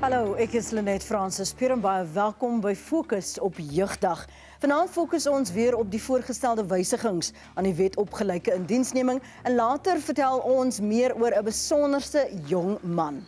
Hallo, ek is Lenet Francis, en baie welkom by Fokus op Jeugdag. Vanaand fokus ons weer op die voorgestelde wysigings aan die wet op gelyke indiensneming en later vertel ons meer oor 'n besonderse jong man.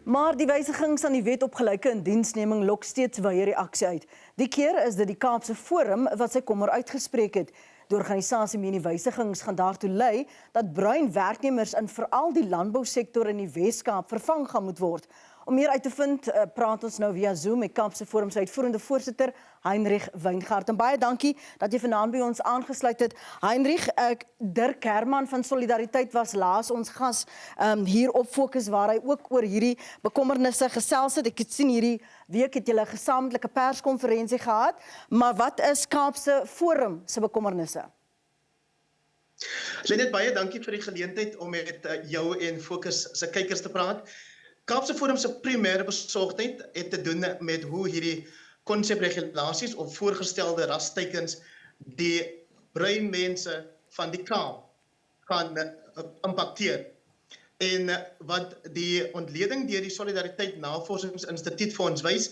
Maar die wysigings aan die wet op gelyke indiensneming lok steeds wye reaksie uit. Die keer is dit die Kaapse Forum wat sy kommer uitgespreek het. Die organisasie meen die wysigings gaan daartoe lei dat bruin werknemers in veral die landbousektor in die Wes-Kaap vervang gaan moet word. Om meer uit te vind, praat ons nou via Zoom met Kaapse Forum se uitvoerende voorsitter Keindrich Wyngaard. En baie dankie dat jy vanaand by ons aangesluit het. Keindrich, Dirk Herman van Solidariteit was laas ons gas hier op Fokus waar hy ook oor hierdie bekommernisse gesels het. Ek het sien hierdie week het julle 'n gesamentlike perskonferensie gehad, maar wat is Kaapse Forum se bekommernisse? Lenet, baie dankie vir die geleentheid om met jou en Fokus se kykers te praat. Kaapse Forum se primêre besorgdheid het te doen met hoe hierdie konsepregulasies of voorgestelde rasteikens die bruin mense van die Kaap gaan impakteer. En wat die ontleding deur die Solidariteit Navorsingsinstituut vir ons wys,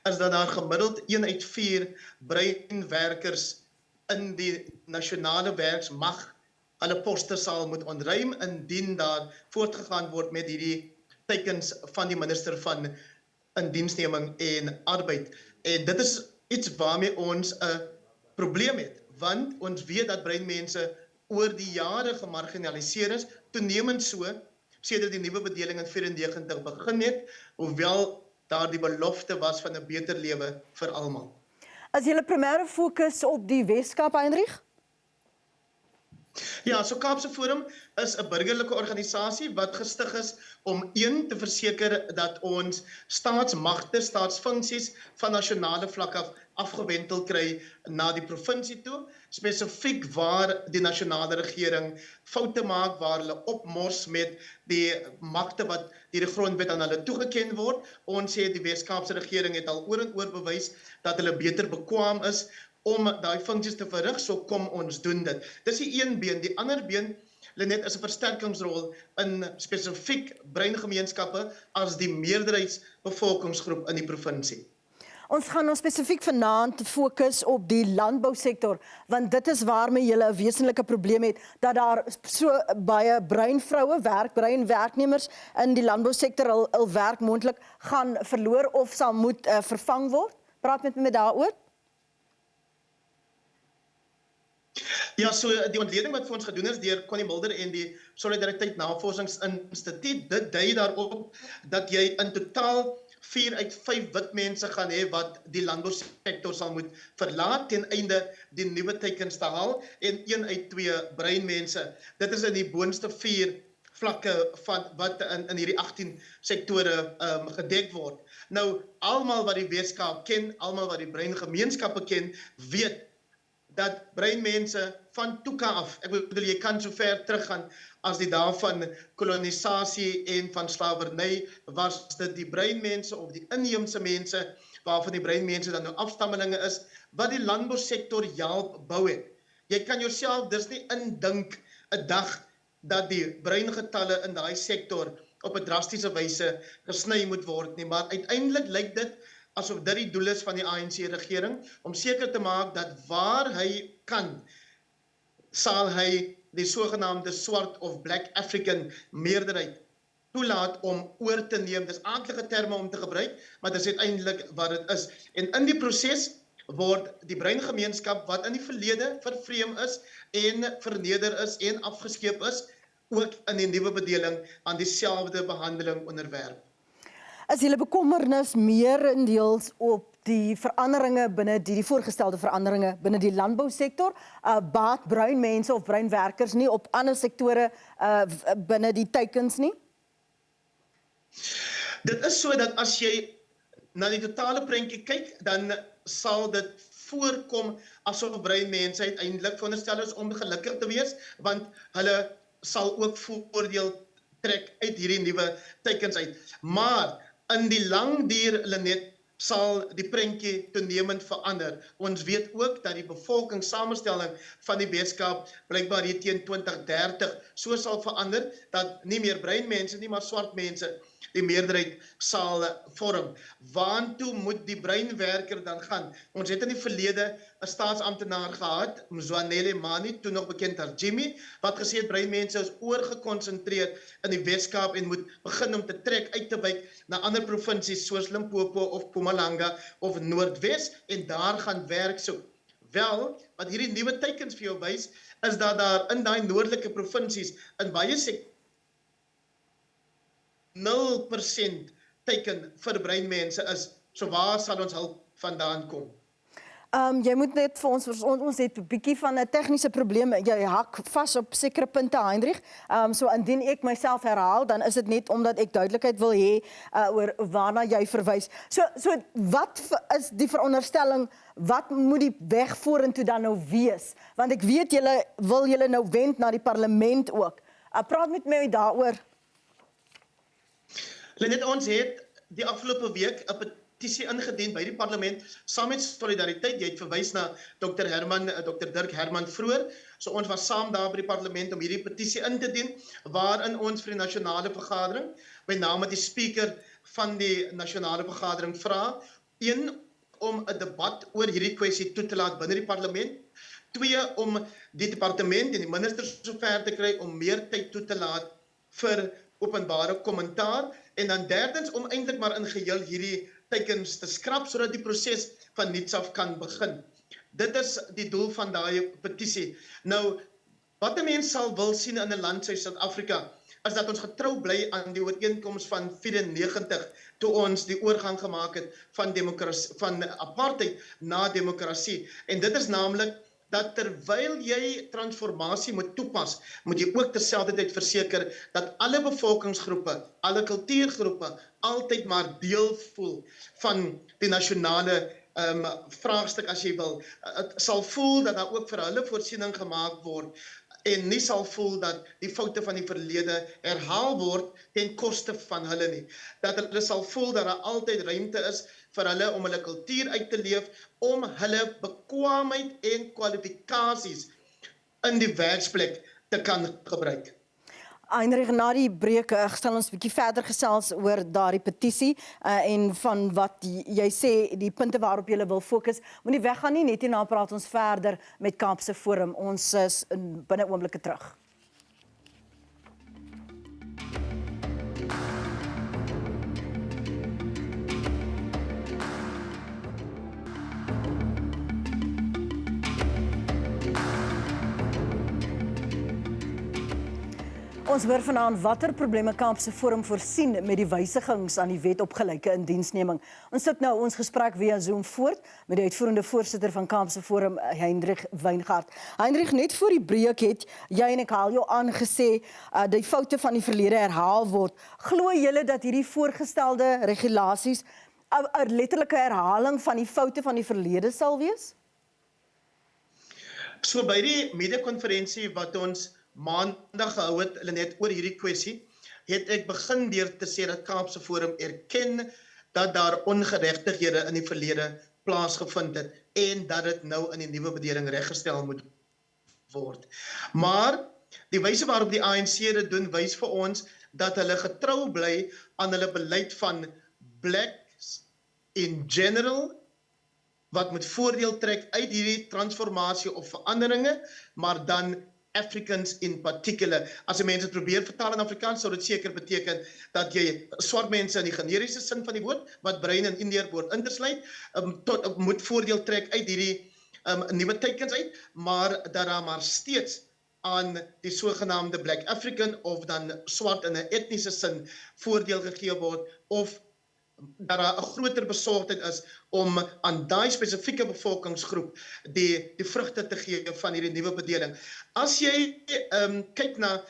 is dat daar gemiddeld 1 uit 4 bruin werkers in die nasionale werksmag hulle poste sal moet ontruim indien daar voortgegaan word met hierdie tekens van die minister van indiensneming en arbeid. En dit is iets waarmee ons 'n probleem het, want ons weet dat bruin mense oor die jare gemarginaliseer is, toenemend so, sedert die nuwe bedeling in 94 begin het, hoewel daar die belofte was van 'n beter lewe vir almal. As julle primêre fokus op die Wes-Kaap, Keindrich? Ja, so Kaapse Forum is 'n burgerlike organisasie wat gestig is om te verseker dat ons staatsmagte, staatsfunksies van nasionale vlak af afgewentel kry na die provinsie toe, spesifiek waar die nasionale regering foute maak, waar hulle opmors met die magte wat deur die grondwet aan hulle toegeken word. Ons sê die Wes-Kaapse regering het al oor en oor bewys dat hulle beter bekwaam is om daai funksies te verrig, so kom ons doen dit. Dis die een been. Die ander been, Lenet, is 'n versterkingsrol in spesifiek bruin gemeenskappe as die meerderheidsbevolkingsgroep in die provinsie. Ons gaan nou spesifiek vanaand fokus op die landbousektor, want dit is waarmee julle 'n wesenlike probleem het, dat daar so baie bruin vroue werk, bruin werknemers in die landbousektor hul werk moontlik gaan verloor of sal moet vervang word. Praat met my daaroor. Ja, so die ontleding wat vir ons gedoen is deur Connie Mulder en die Solidariteit Navorsingsinstituut, dit dui daarop dat jy in totaal 4 uit 5 wit mense gaan hê wat die landbousektor sal moet verlaat ten einde die nuwe tekens te haal, en 1 uit 2 bruin mense. Dit is in die boonste 4 vlakke van wat in hierdie 18 sektore gedek word. Nou, almal wat die Wes-Kaap ken, almal wat die bruin gemeenskappe ken, weet dat bruin mense van Toeka af, ek bedoel jy kan so ver teruggaan as die dae van kolonisasie en van slawerny, was dit die bruin mense of die inheemse mense, waarvan die bruin mense dan nou afstammelinge is, wat die landbousektor help bou het. Jy kan jouself dus nie indink 'n dag dat die bruin getalle in daai sektor op 'n drastiese wyse gesny moet word nie, maar uiteindelik lyk dit asof dit die doel is van die ANC-regering, om seker te maak dat waar hy kan, sal hy die sogenaamde swart of black African meerderheid toelaat om oor te neem. Dis aardige terme om te gebruik, maar dis uiteindelik wat dit is. En in die proses word die bruin gemeenskap wat in die verlede vervreem is en verneder is en afgeskeep is, ook in die nuwe bedeling aan dieselfde behandeling onderwerp. Is julle bekommernis meerendeels op die veranderinge binne die voorgestelde veranderinge binne die landbousektor, baat bruin mense of bruin werkers nie op ander sektore binne die teikens nie? Dit is so dat as jy na die totale prentjie kyk, dan sal dit voorkom asof bruin mense uiteindelik veronderstel is om gelukkig te wees, want hulle sal ook voordeel trek uit hierdie nuwe teikens uit. Maar in die lang duur, Lenet, sal die prentjie toenemend verander. Ons weet ook dat die bevolkingssamenstelling van die Wes-Kaap blykbaar hier teen 2030 so sal verander, dat nie meer bruin mense nie, maar swart mense die meerderheid sal vorm. Waantoe moet die breinwerker dan gaan? Ons het in die verlede 'n staatsamptenaar gehad, Mzwanele Mani, toe nog bekend as Jimmy, wat gesê het breinmense is oorgekonsentreer in die Wes-Kaap en moet begin om te trek, uit te wyk na ander provinsies soos Limpopo of Mpumalanga of Noordwes en daar gaan werk soek. Wel, wat hierdie nuwe teikens vir jou wys, is dat daar in daai noordelike provinsies in baie sektore 0% teiken vir breinmense is. So waar sal ons hulp vandaan kom? Jy moet net vir ons het 'n bietjie van 'n tegniese probleem. Jy hak vas op sekere punte, Keindrich. So indien ek myself herhaal, dan is dit net omdat ek duidelikheid wil hê oor waarna jy verwys. So wat is die veronderstelling, wat moet die weg vorentoe dan nou wees? Want ek weet julle wil nou wend na die parlement ook. Praat met my daaroor. Net ons het die afgelope week 'n petisie ingedien by die parlement saam met Solidariteit. Jy het verwys na Dr. Dirk Herman vroeër. So ons was saam daar by die parlement om hierdie petisie in te dien, waarin ons vir die nasionale vergadering, met name die speaker van die nasionale vergadering vra, 1, om 'n debat oor hierdie kwessie toe te laat binne die parlement, 2, om die departement en die ministers sover te kry om meer tyd toe te laat vir openbare kommentaar, en dan derdens om eintlik maar in geheel hierdie teikens te skrap sodat die proses van nuuts af kan begin. Dit is die doel van daai petisie. Nou, wat 'n mens sal wil sien in 'n land soos Suid-Afrika, is dat ons getrou bly aan die ooreenkoms van 94 toe ons die oorgang gemaak het van apartheid na demokrasie. En dit is naamlik dat terwyl jy transformasie moet toepas, moet jy ook terselfdertyd verseker dat alle bevolkingsgroepe, alle kultuurgroepe altyd maar deel voel van die nasionale vraagstuk, as jy wil. Sal voel dat daar ook vir hulle voorsiening gemaak word en nie sal voel dat die foute van die verlede herhaal word ten koste van hulle nie. Dat hulle sal voel dat daar altyd ruimte is vir hulle om hulle kultuur uit te leef, om hulle bekwaamheid en kwalifikasies in die werksplek te kan gebruik. Keindrich, na die breek sal ons 'n bietjie verder gesels oor daardie petisie en van wat jy sê, die punte waarop jy wil fokus. Moenie weggaan nie, net hierna praat ons verder met Kaapse Forum. Ons is binne oomblikke terug. Ons hoor vanaand watter probleme Kaapse Forum voorsien met die wysigings aan die wet op gelyke indiensneming. Ons sit nou ons gesprek via Zoom voort met die uitvoerende voorsitter van Kaapse Forum, Keindrich Wyngaard. Keindrich, net voor die breek het jy en ek haal jou aangesê die foute van die verlede herhaal word. Glo julle dat hierdie voorgestelde regulasies 'n letterlike herhaling van die foute van die verlede sal wees? So by die media-konferensie wat ons maandag gehou het, net oor hierdie kwessie, het ek begin deur te sê dat Kaapse Forum erken dat daar ongeregtighede in die verlede plaasgevind het en dat dit nou in die nuwe bedeling reggestel moet word. Maar die wyse waarop die ANC dit doen, wys vir ons dat hulle getrou bly aan hulle beleid van blacks in general, wat moet voordeel trek uit hierdie transformasie of veranderinge, maar dan Africans in particular. As jy mense probeer vertaal in Afrikaans, sou dit seker beteken dat jy swart mense in die generiese sin van die woord, wat bruin en indiër word intersluit, moet voordeel trek uit hierdie nuwe teikens uit, maar dat daar maar steeds aan die sogenaamde Black African of dan swart in 'n etniese sin voordeel gegee word, of dat daar 'n groter besorgdheid is om aan daai spesifieke bevolkingsgroep die vrugte te gee van hierdie nuwe bedeling. As jy kyk na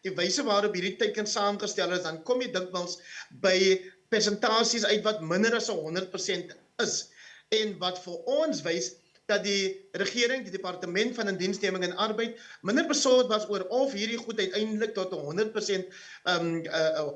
die wyse waarop hierdie teiken saamgestel is, dan kom jy dikwels by persentasies uit wat minder as 100% is. En wat vir ons wys dat die regering, die departement van indiensneming en arbeid, minder besorgd was oor of hierdie goed uiteindelik tot 100%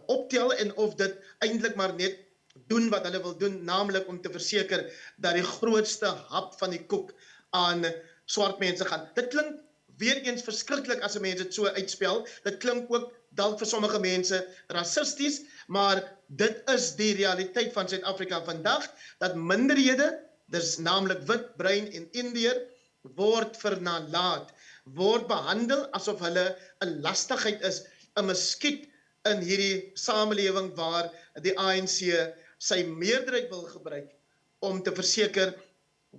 optel en of dit eintlik maar net doen wat hulle wil doen, naamlik om te verseker dat die grootste hap van die koek aan swart mense gaan. Dit klink weer eens verskriklik as 'n mens dit so uitspel. Dit klink ook dalk vir sommige mense rassisties, maar dit is die realiteit van Suid-Afrika vandag, dat minderhede, dis naamlik wit, bruin en Indiër, word vernalaat, word behandel asof hulle 'n lastigheid is, 'n muskiet in hierdie samelewing waar die ANC sy meerderheid wil gebruik om te verseker,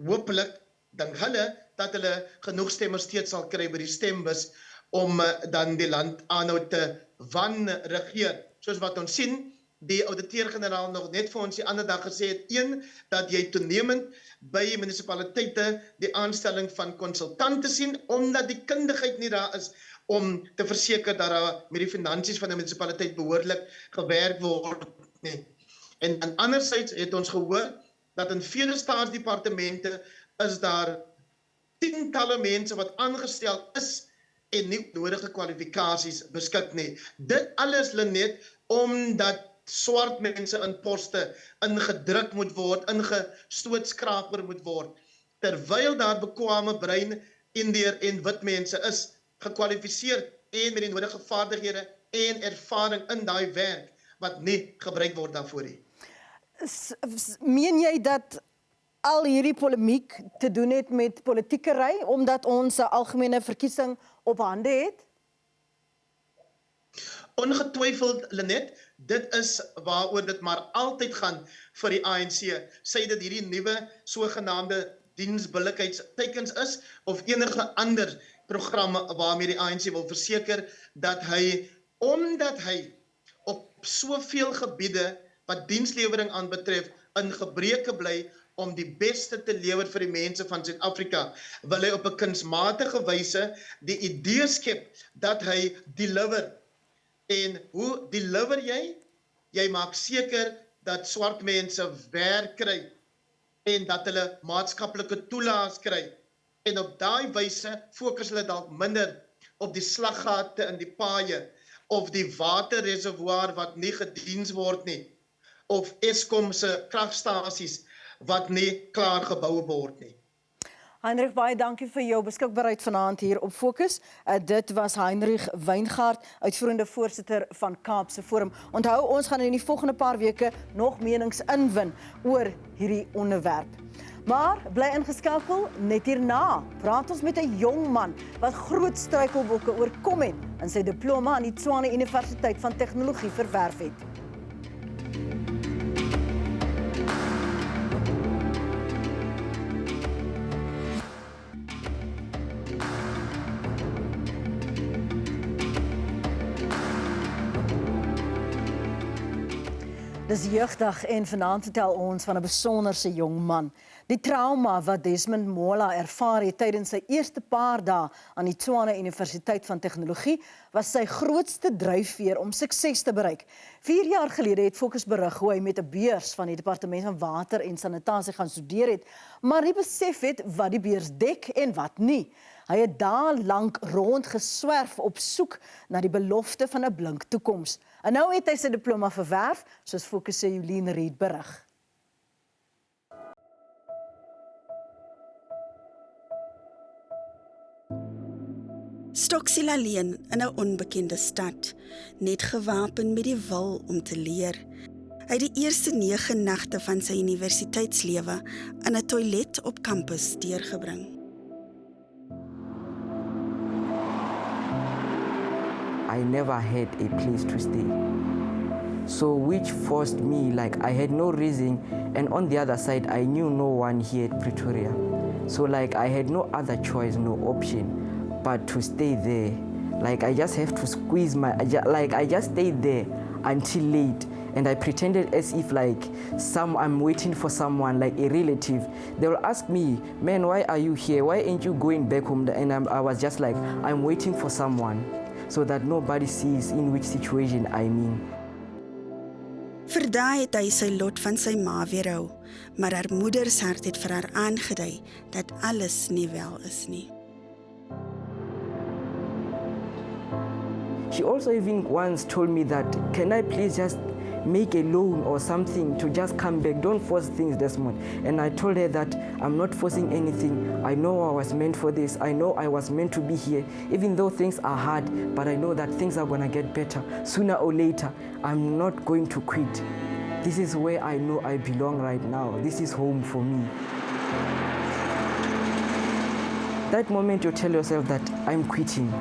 hopelik, dink hulle, dat hulle genoeg stemme steeds sal kry by die stembus om dan die land aanhou te wanregeer. Soos wat ons sien, die ouditeur-generaal nog net vir ons die ander dag gesê het, 1, dat jy toenemend by munisipaliteite die aanstelling van konsultante sien, omdat die kundigheid nie daar is om te verseker dat daar met die finansies van die munisipaliteit behoorlik gewerk word nie. En anderzijds het ons gehoor dat in vele staatsdepartemente is daar tientalle mense wat aangestel is en nie nodige kwalifikasies beskik nie. Dit alles, Lenet, omdat swart mense in poste ingedruk moet word, ingestootskraper moet word, terwyl daar bekwame bruin, Indiër en wit mense is, gekwalifiseerd en met die nodige vaardighede en ervaring in daai werk, wat nie gebruik word daarvoor nie. Meen jy dat al hierdie polemiek te doen het met politiekery, omdat ons 'n algemene verkiesing op hande het? Ongetwyfeld, Lenet, dit is waaroor dit maar altyd gaan vir die ANC, sy dit hierdie nuwe sogenaamde diensbillikheidstekens is, of enige ander programme waarmee die ANC wil verseker dat hy, omdat hy op soveel gebiede wat dienslewering aanbetref in gebreke bly om die beste te lewer vir die mense van Suid-Afrika, wil hy op 'n kunsmatige wyse die idee skep dat hy deliver. En hoe deliver jy? Jy maak seker dat swart mense werk kry en dat hulle maatskaplike toelaas kry. En op daai wyse fokus hulle dalk minder op die slaggate in die paaie of die waterreservoir wat nie gediens word nie, of Eskom se kragstasies wat nie klaar gebou word nie. Keindrich, baie dankie vir jou beskikbaarheid vanaand hier op Fokus. Dit was Keindrich Wyngaard, uitvoerende voorsitter van Kaapse Forum. Onthou, ons gaan in die volgende paar weke nog menings inwin oor hierdie onderwerp. Maar bly ingeskakel, net hierna praat ons met 'n jong man wat groot struikelblokke oorkom het en sy diploma aan die Tshwane Universiteit van Tegnologie verwerf het. Dis jeugdig en vanaand vertel ons van 'n besonderse jong man. Die trauma wat Desmond Mola ervaar het tydens sy eerste paar dae aan die Tshwane Universiteit van Tegnologie was sy grootste dryfveer om sukses te bereik. 4 jaar gelede het Fokus berig hoe hy met 'n beurs van die Departement van Water en Sanitasie gaan studeer het, maar nie besef het wat die beurs dek en wat nie. Hy het dae lank rondgeswerf op soek na die belofte van 'n blink toekoms. En nou het hy sy diploma verwerf, soos Fokus se Jolien Reed berig. Stoksiel alleen in 'n onbekende stad, net gewapen met die wil om te leer. Hy het die eerste 9 nagte van sy universiteitslewe in 'n toilet op kampus deurgebring. I never had a place to stay. So which forced me, like I had no reason, and on the other side I knew no one here at Pretoria. So like I had no other choice, no option but to stay there. Like I just have to squeeze I just stayed there until late, and I pretended as if like I'm waiting for someone, like a relative. They will ask me, man, why are you here? Why ain't you going back home? And I was just like, I'm waiting for someone, so that nobody sees in which situation I'm in. Vir daai het hy sy lot van sy ma weerhou, maar haar moedershart het vir haar aangedui dat alles nie wel is nie. She also even once told me that, can I please just make a loan or something to just come back. Don't force things, Desmond. And I told her that I'm not forcing anything. I know I was meant for this. I know I was meant to be here. Even though things are hard, but I know that things are going to get better. Sooner or later, I'm not going to quit. This is where I know I belong right now. This is home for me. That moment you tell yourself that I'm quitting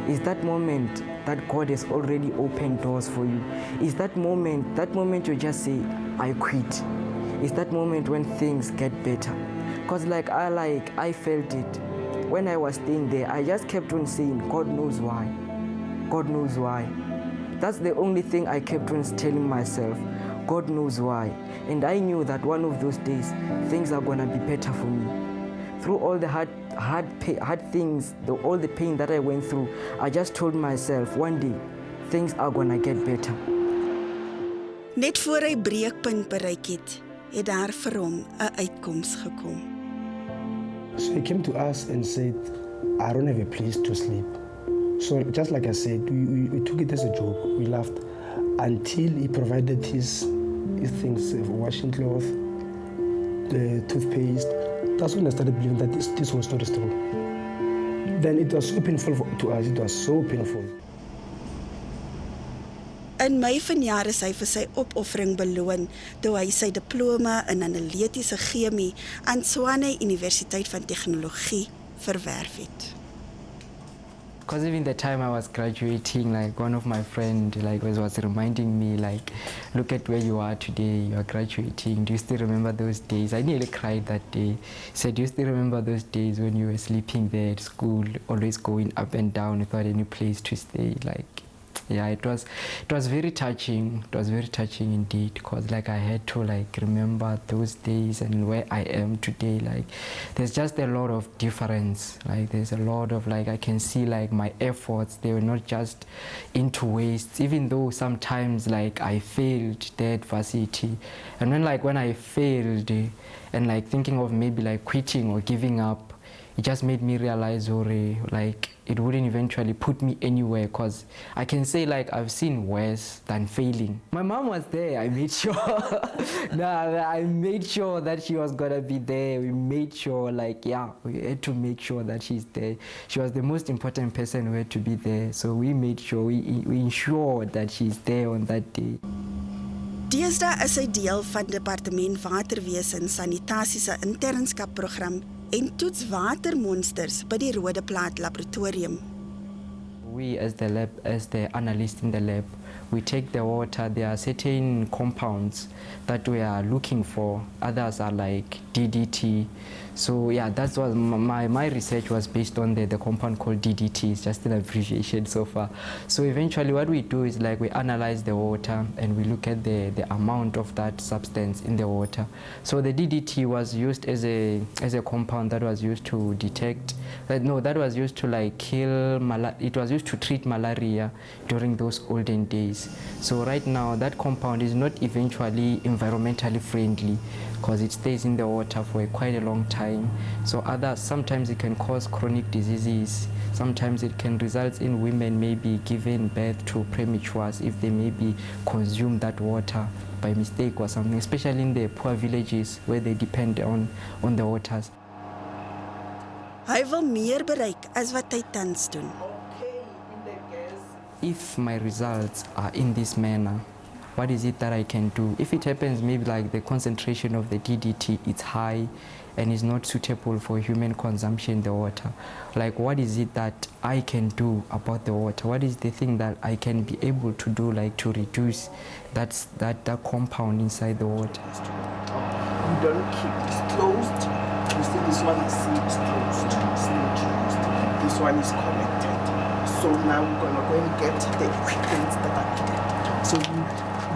is that moment that God has already opened doors for you. Is that moment you just say, I quit. Is that moment when things get better. Because I felt it. When I was staying there, I just kept on saying, God knows why. God knows why. That's the only thing I kept on telling myself. God knows why. And I knew that one of those days, things are going to be better for me. Through all the hard things, all the pain that I went through, I just told myself, one day, things are going to get better. Net voor hy breekpunt bereik het daar vir hom 'n uitkoms gekom. So he came to us and said, I don't have a place to sleep. So just like I said, we took it as a joke. We laughed until he provided his things, washing cloth, the toothpaste. That's when I started believing that this was not true. Then it was so painful to us. It was so painful. In Mei vanjaar is hy vir sy opoffering beloon toe hy sy diploma in analitiese chemie aan Tshwane Universiteit van Tegnologie verwerf het. Because even the time I was graduating, one of my friends was reminding me, look at where you are today, you are graduating. Do you still remember those days? I nearly cried that day. He said, do you still remember those days when you were sleeping there at school, always going up and down without any place to stay? Yeah, it was very touching. It was very touching indeed, because I had to remember those days and where I am today. There's just a lot of difference. There's a lot of I can see my efforts, they were not just into waste, even though sometimes I failed the adversity. And when I failed and thinking of maybe quitting or giving up, it just made me realize it wouldn't eventually put me anywhere, because I can say I've seen worse than failing. My mom was there. I made sure. I made sure that she was gonna be there. We made sure we had to make sure that she's there. She was the most important person who had to be there. So we made sure, we ensured that she's there on that day. Deesdae is hy deel van Departement Waterwese en Sanitasie se internskapprogram en toets watermonsters by die Rode Plaat Laboratorium. We as the analyst in the lab, we take the water. There are certain compounds that we are looking for. Others are DDT. So yeah, that's what my research was based on the compound called DDT. It's just an abbreviation so far. So eventually what we do is we analyze the water and we look at the amount of that substance in the water. So the DDT was used as a compound that was used to detect, that was used to kill it was used to treat malaria during those olden days. So right now that compound is not eventually environmentally friendly, because it stays in the water for quite a long time. So sometimes it can cause chronic diseases. Sometimes it can result in women maybe giving birth to prematures if they maybe consume that water by mistake or something, especially in the poor villages where they depend on the waters. Hy wil meer bereik as wat hy tans doen. If my results are in this manner, what is it that I can do? If it happens maybe the concentration of the DDT is high and is not suitable for human consumption in the water, what is it that I can do about the water? What is the thing that I can be able to do to reduce that compound inside the water? You don't keep this closed. You see this one is closed. This one is connected. So now we're going to go and get the equipment that are needed. So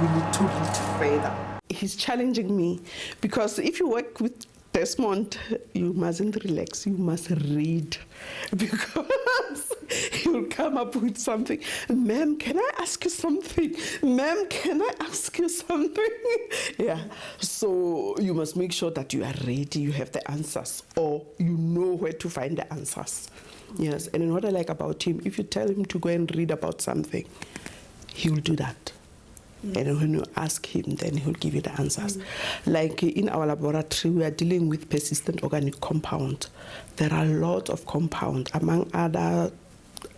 we need to read further. He's challenging me, because if you work with Desmond, you mustn't relax, you must read, because he'll come up with something. Ma'am, can I ask you something? Ma'am, can I ask you something? Yeah, so you must make sure that you are ready, you have the answers, or you know where to find the answers. Yes, and what I like about him, if you tell him to go and read about something, he will do that. And when you ask him, then he'll give you the answers. Like in our laboratory, we are dealing with persistent organic compound. There are a lot of compound.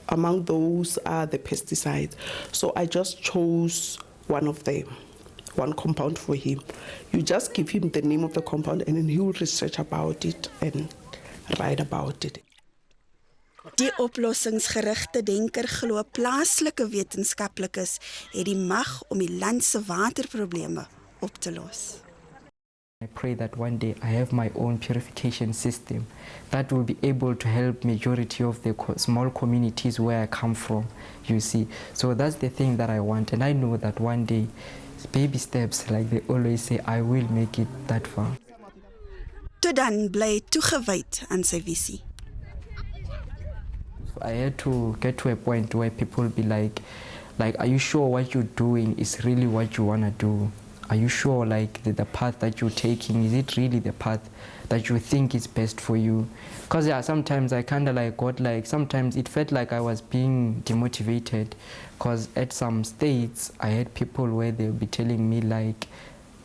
Among those are the pesticides. So I just chose one of them, one compound for him. You just give him the name of the compound and then he will research about it and write about it. Die oplossingsgerigte denker glo plaaslike wetenskaplikes het die mag om die land se waterprobleme op te los. I pray that one day I have my own purification system that will be able to help majority of the small communities where I come from, you see. So that's the thing that I want, and I know that one day, baby steps, like they always say, I will make it that far. Toe dan bly toegewyd aan sy visie. I had to get to a point where people be like, are you sure what you're doing is really what you want to do? Are you sure like the path that you're taking, is it really the path that you think is best for you? Because yeah, sometimes I kind of like got like, sometimes it felt like I was being demotivated, because at some states I had people where they'll be telling me like,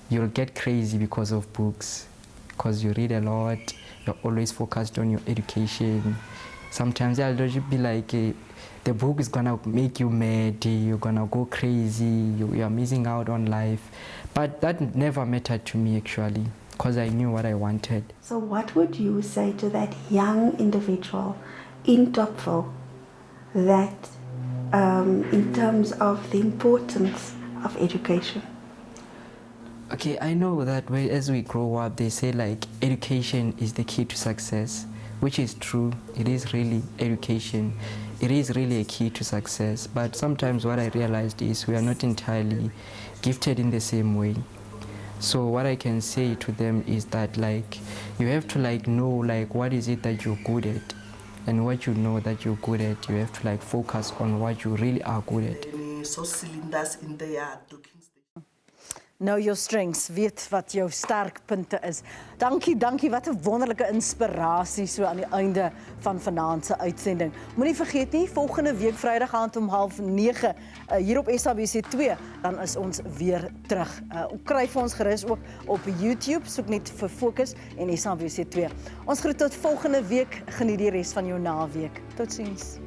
you'll get crazy because of books, because you read a lot, you're always focused on your education. Sometimes I'll just be like, the book is gonna make you mad, you're gonna go crazy, you're missing out on life. But that never mattered to me actually, because I knew what I wanted. So what would you say to that young individual in Topville that in terms of the importance of education? Okay, I know that as we grow up, they say like education is the key to success, which is true. It is really education. It is really a key to success. But sometimes what I realized is we are not entirely gifted in the same way. So what I can say to them is that like you have to like know like what is it that you're good at, and what you know that you're good at, you have to like focus on what you really are good at. So cylinders in the yard. Know your strengths, weet wat jou sterkpunte is. Dankie, wat 'n wonderlike inspirasie so aan die einde van vanaand se uitsending. Moenie vergeet nie, volgende week Vrydag aand om 8:30 hier op SABC 2, dan is ons weer terug. Kry vir ons gerus ook op YouTube, soek net vir Fokus en SABC 2. Ons groet tot volgende week, geniet die res van jou naweek. Totsiens.